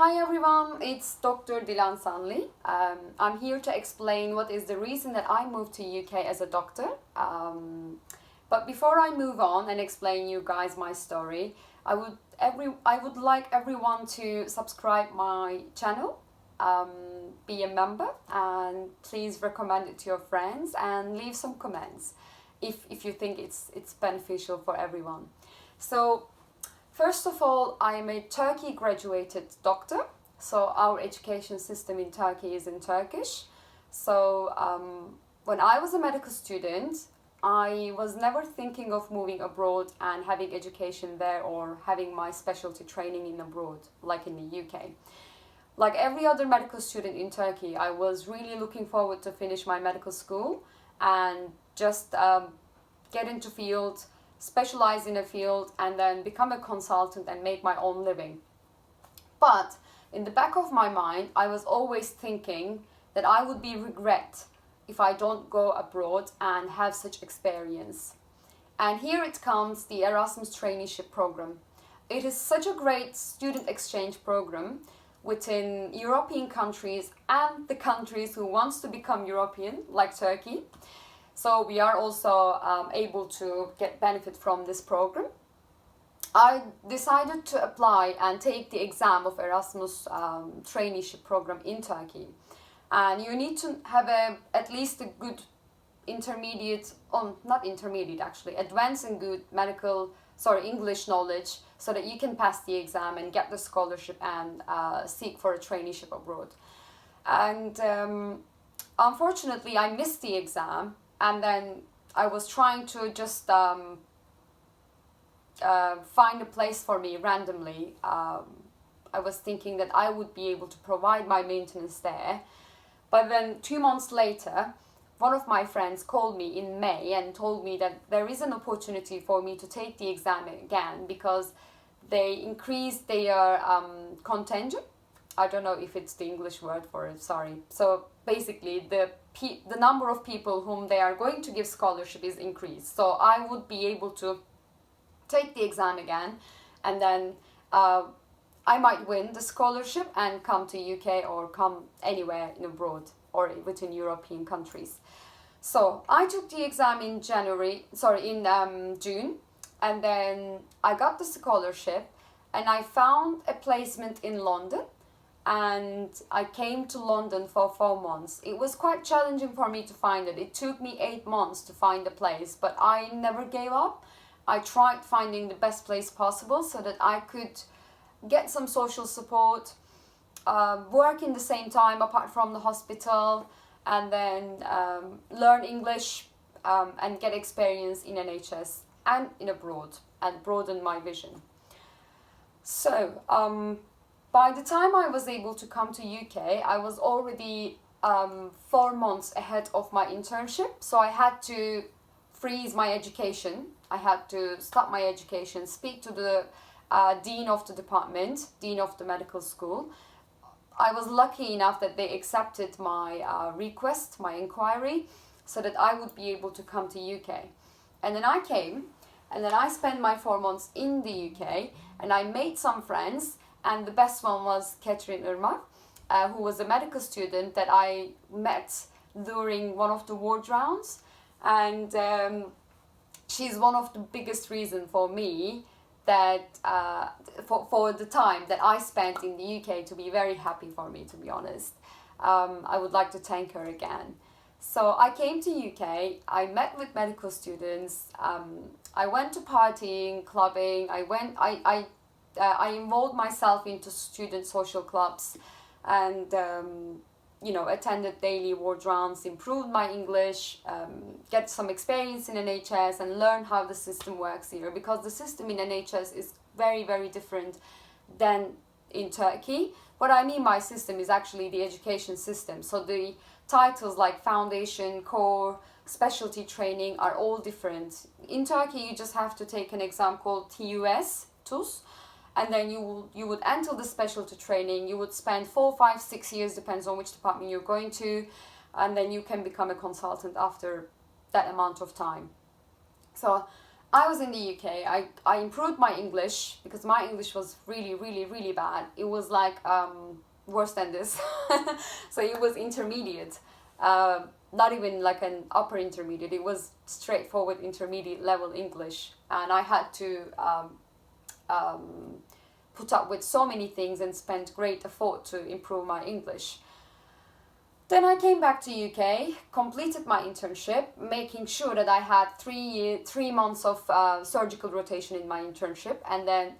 Hi everyone, it's Dr. Dilan Sanli. I'm here to explain what is the reason that I moved to UK as a doctor. But before I move on and explain you guys my story, I would like everyone to subscribe my channel, be a member, and please recommend it to your friends and leave some comments if you think it's beneficial for everyone. So first of all, I am a Turkey graduated doctor. So our education system in Turkey is in Turkish. So when I was a medical student, I was never thinking of moving abroad and having education there or having my specialty training in abroad, like in the UK. Like every other medical student in Turkey, I was really looking forward to finish my medical school and just get into field, specialize in a field, and then become a consultant and make my own living. But in the back of my mind, I was always thinking that I would be regret if I don't go abroad and have such experience. And here it comes, the Erasmus traineeship program. It is such a great student exchange program within European countries and the countries who wants to become European, like Turkey. So we are also able to get benefit from this program. I decided to apply and take the exam of Erasmus traineeship program in Turkey. And you need to have at least a good intermediate, not intermediate actually, advanced and good English knowledge so that you can pass the exam and get the scholarship and seek for a traineeship abroad. And unfortunately, I missed the exam. And then I was trying to just find a place for me randomly. I was thinking that I would be able to provide my maintenance there. But then 2 months later, one of my friends called me in May and told me that there is an opportunity for me to take the exam again because they increased their contingent. I don't know if it's the English word for it, sorry. So basically the number of people whom they are going to give scholarship is increased. So I would be able to take the exam again, and then I might win the scholarship and come to UK or come anywhere in abroad or within European countries. So I took the exam in June, and then I got the scholarship and I found a placement in London. And I came to London for 4 months. It was quite challenging for me to find it. It took me 8 months to find a place, but I never gave up. I tried finding the best place possible so that I could get some social support, work in the same time apart from the hospital, and then learn English and get experience in NHS and in abroad and broaden my vision. So, by the time I was able to come to UK, I was already 4 months ahead of my internship. So I had to freeze my education. I had to stop my education, speak to the dean of the department, dean of the medical school. I was lucky enough that they accepted my request, my inquiry, so that I would be able to come to UK. And then I came, and then I spent my 4 months in the UK, and I made some friends. And the best one was Catherine Irma, who was a medical student that I met during one of the ward rounds. And she's one of the biggest reasons for me that for the time that I spent in the UK to be very happy for me, to be honest. I would like to thank her again. So I came to UK, I met with medical students, I went to partying, clubbing, I involved myself into student social clubs and, attended daily ward rounds, improved my English, get some experience in NHS and learn how the system works here, because the system in NHS is very, very different than in Turkey. What I mean by system is actually the education system. So the titles like foundation, core, specialty training are all different. In Turkey, you just have to take an exam called TUS, and then you would enter the specialty training. You would spend 4, 5, 6 years, depends on which department you're going to, and then you can become a consultant after that amount of time. So I was in the UK. I improved my English because my English was really, really, really bad. It was like worse than this. So it was intermediate. Not even like an upper intermediate. It was straightforward intermediate level English. And I had to put up with so many things and spent great effort to improve my English. Then I came back to UK, completed my internship, making sure that I had 3 months of surgical rotation in my internship, and then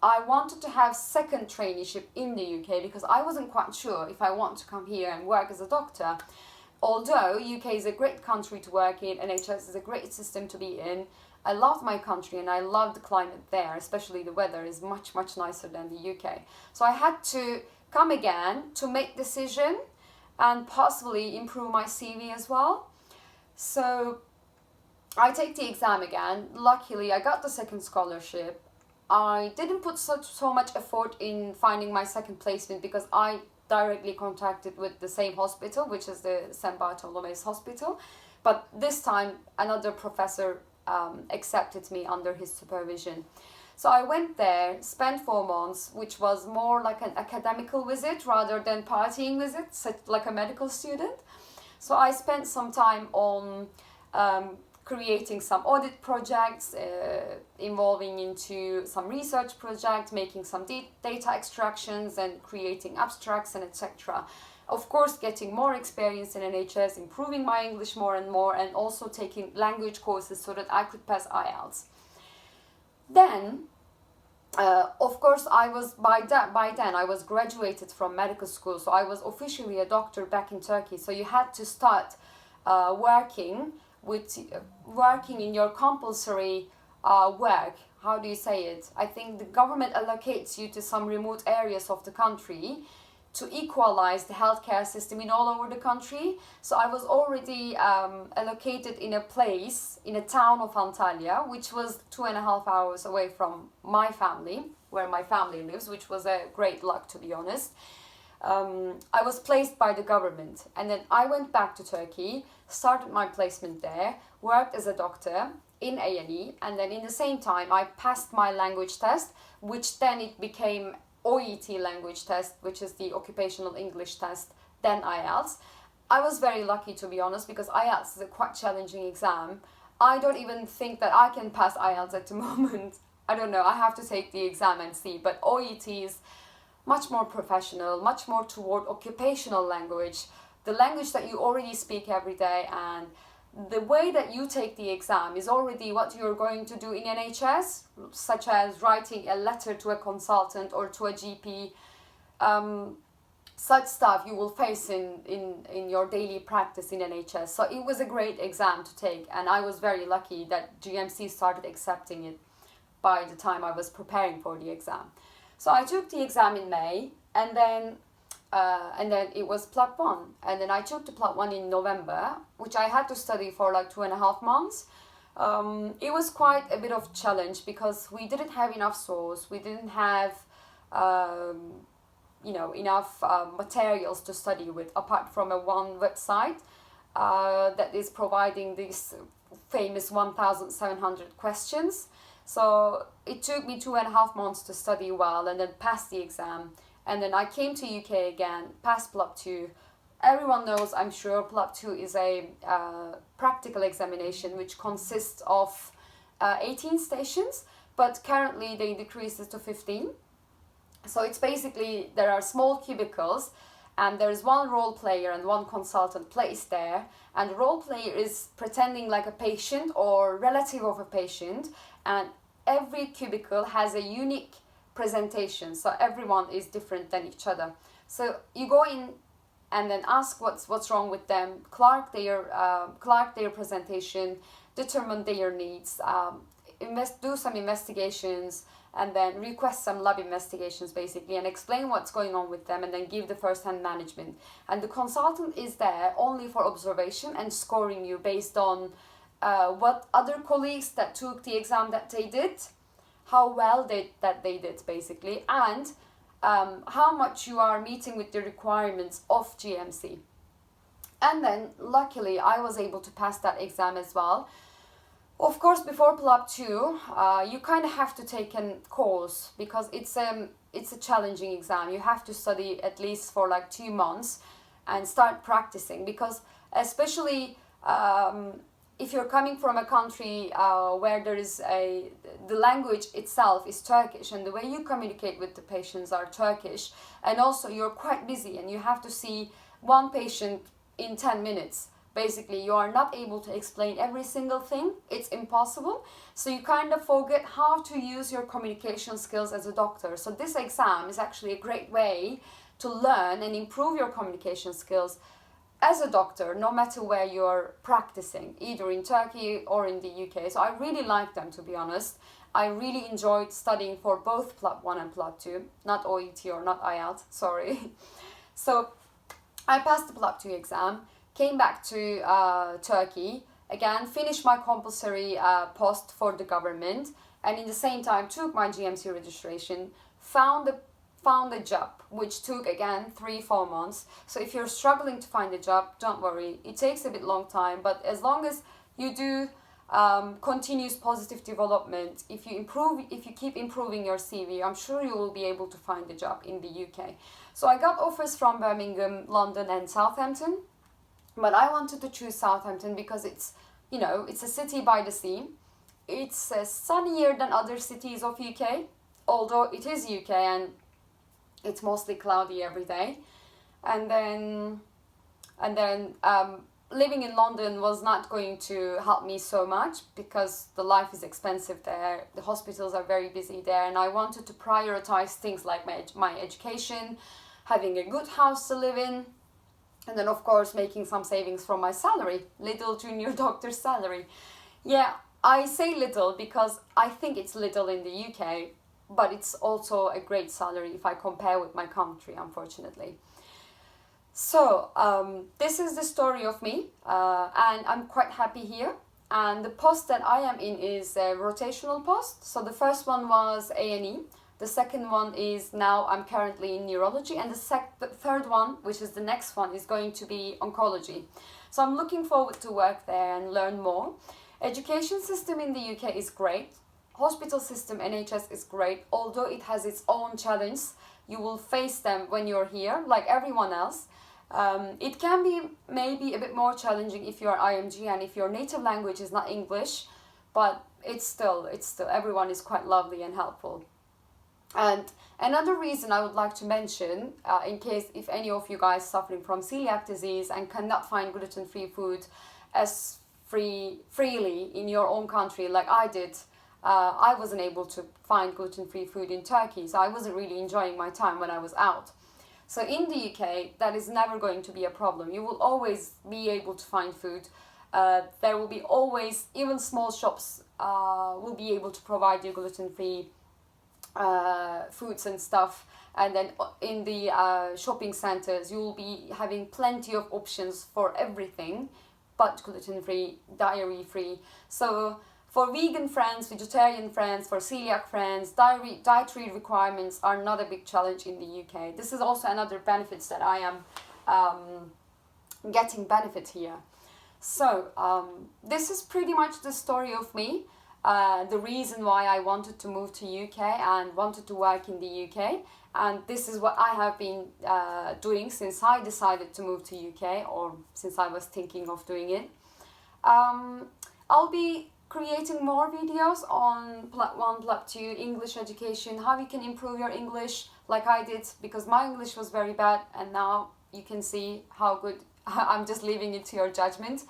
I wanted to have second traineeship in the UK because I wasn't quite sure if I want to come here and work as a doctor. Although UK is a great country to work in, NHS is a great system to be in. I love my country and I love the climate there, especially the weather is much, much nicer than the UK. So I had to come again to make decision and possibly improve my CV as well. So I take the exam again. Luckily, I got the second scholarship. I didn't put so much effort in finding my second placement because I directly contacted with the same hospital, which is the St. Bartholomew's Hospital. But this time, another professor accepted me under his supervision. So I went there, spent 4 months, which was more like an academical visit rather than partying visit, such like a medical student. So I spent some time on creating some audit projects, involving into some research projects, making some data extractions and creating abstracts and etc. Of course, getting more experience in NHS, improving my English more and more, and also taking language courses so that I could pass IELTS. Then, of course, I was by then I was graduated from medical school, so I was officially a doctor back in Turkey. So you had to start working in your compulsory work. How do you say it? I think the government allocates you to some remote areas of the country to equalize the healthcare system in all over the country. So I was already allocated in a place, in a town of Antalya, which was 2.5 hours away from my family, where my family lives, which was a great luck, to be honest. I was placed by the government, and then I went back to Turkey, started my placement there, worked as a doctor in A&E, and then in the same time I passed my language test, which then it became OET language test, which is the occupational English test, then IELTS. I was very lucky, to be honest, because IELTS is a quite challenging exam. I don't even think that I can pass IELTS at the moment. I don't know, I have to take the exam and see, but OET is much more professional, much more toward occupational language, the language that you already speak every day, and the way that you take the exam is already what you're going to do in NHS, such as writing a letter to a consultant or to a GP. Such stuff you will face in your daily practice in NHS. So it was a great exam to take, and I was very lucky that GMC started accepting it by the time I was preparing for the exam. So I took the exam in May, and then it was PLAB 1. And then I took the PLAB 1 in November, which I had to study for like 2.5 months. It was quite a bit of challenge because we didn't have enough source. We didn't have, enough materials to study with, apart from one website that is providing these famous 1,700 questions. So it took me 2.5 months to study well and then pass the exam. And then I came to UK again, passed PLAB 2. Everyone knows, I'm sure, PLAB 2 is a practical examination which consists of 18 stations, but currently they decreased it to 15. So it's basically, there are small cubicles, and there is one role player and one consultant placed there, and the role player is pretending like a patient or relative of a patient, and every cubicle has a unique presentation, so everyone is different than each other. So you go in and then ask what's wrong with them, clerk their presentation, determine their needs, do some investigations, and then request some lab investigations basically, and explain what's going on with them, and then give the first-hand management. And the consultant is there only for observation and scoring you based on what other colleagues that took the exam that they did, how well they did basically, and how much you are meeting with the requirements of GMC. And then luckily I was able to pass that exam as well. Of course, before PLAB 2, you kind of have to take a course because it's a challenging exam. You have to study at least for like 2 months and start practicing because especially if you're coming from a country where the language itself is Turkish and the way you communicate with the patients are Turkish, and also you're quite busy and you have to see one patient in 10 minutes. Basically, you are not able to explain every single thing. It's impossible. So you kind of forget how to use your communication skills as a doctor. So this exam is actually a great way to learn and improve your communication skills as a doctor, no matter where you're practicing, either in Turkey or in the UK. So I really like them, to be honest. I really enjoyed studying for both PLAB 1 and PLAB 2, not OET or not IELTS, sorry. So I passed the PLAB 2 exam, came back to Turkey, again finished my compulsory post for the government, and in the same time took my GMC registration, found a job, which took again 3-4 months. So if you're struggling to find a job, don't worry, it takes a bit long time, but as long as you do continuous positive development, if you keep improving your CV, I'm sure you will be able to find a job in the UK. So I got offers from Birmingham, London and Southampton, but I wanted to choose Southampton because it's a city by the sea. It's sunnier than other cities of UK, although it is UK and it's mostly cloudy every day. And then living in London was not going to help me so much because the life is expensive there, the hospitals are very busy there, and I wanted to prioritize things like my education, having a good house to live in, and then of course making some savings from my salary, little junior doctor's salary. Yeah, I say little because I think it's little in the UK, but it's also a great salary if I compare with my country, unfortunately. So this is the story of me, and I'm quite happy here. And the post that I am in is a rotational post. So the first one was A&E. The second one is now I'm currently in neurology, and the third one, which is the next one, is going to be oncology. So I'm looking forward to work there and learn more. Education system in the UK is great. Hospital system, NHS, is great, although it has its own challenge. You will face them when you're here, like everyone else. It can be maybe a bit more challenging if you're IMG and if your native language is not English, but it's still everyone is quite lovely and helpful. And another reason I would like to mention, in case if any of you guys suffering from celiac disease and cannot find gluten-free food as freely in your own country like I did, I wasn't able to find gluten-free food in Turkey, so I wasn't really enjoying my time when I was out. So in the UK, that is never going to be a problem. You will always be able to find food. There will be always, even small shops will be able to provide you gluten-free foods and stuff. And then in the shopping centers, you will be having plenty of options for everything, but gluten-free, dairy-free. So for vegan friends, vegetarian friends, for celiac friends, dietary requirements are not a big challenge in the UK. This is also another benefits that I am getting benefit here. So this is pretty much the story of me. The reason why I wanted to move to UK and wanted to work in the UK, and this is what I have been doing since I decided to move to UK, or since I was thinking of doing it. I'll be creating more videos on PLAB 1, PLAB 2, English education, how you can improve your English like I did, because my English was very bad and now you can see how good. I'm just leaving it to your judgment.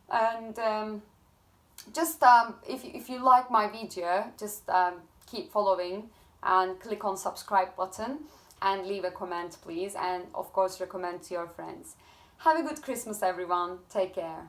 And just if you like my video, just keep following and click on subscribe button and leave a comment please, and of course recommend to your friends. Have a good Christmas everyone, take care.